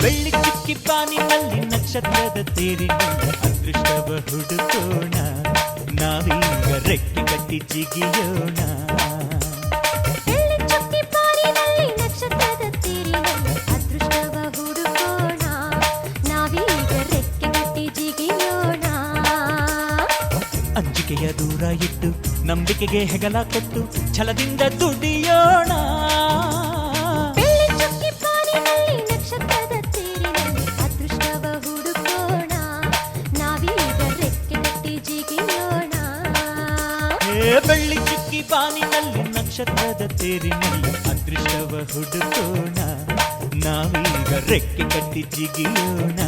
ಬೆಳ್ಳಿ ಚುಕ್ಕಿ ಬಾನಿನಲ್ಲಿ ನಕ್ಷತ್ರದ ತೇರಿನಲ್ಲಿ ಅದೃಷ್ಟವ ಹುಡುಕೋಣ, ನಾವೀಗ ರೆಕ್ಕೆ ಕಟ್ಟಿ ಜಿಗಿಯೋಣ. ಬೆಳ್ಳಿ ಚುಕ್ಕಿ ಬಾನಿನಲ್ಲಿ ನಕ್ಷತ್ರದ ತೇರಿನಲ್ಲಿ ಅದೃಷ್ಟವ ಹುಡುಕೋಣ, ನಾವೀಗ ರೆಕ್ಕೆ ಕಟ್ಟಿ ಜಿಗಿಯೋಣ. ಅಂಜಿಕೆಯ ದೂರ ಇಟ್ಟು ನಂಬಿಕೆಗೆ ಹೆಗಲ ಕೊಟ್ಟು ಛಲದಿಂದ ದುಡಿಯೋಣ. ಬೆಳ್ಳಿ ಚುಕ್ಕಿ ಬಾನಿನಲ್ಲಿ ನಕ್ಷತ್ರದ ತೇರಿನಲ್ಲಿ ಅದೃಷ್ಟವ ಹುಡುಕೋಣ, ನಾವೀಗ ರೆಕ್ಕೆ ಕಟ್ಟಿ ಜಿಗಿಯೋಣ. ಬೆಳ್ಳಿ ಚುಕ್ಕಿ ಬಾನಿನಲ್ಲಿ ನಕ್ಷತ್ರದ ತೇರಿನಲ್ಲಿ ಅದೃಷ್ಟವ ಹುಡುಕೋಣ, ನಾವೀಗ ರೆಕ್ಕೆ ಕಟ್ಟಿ ಜಿಗಿಯೋಣ.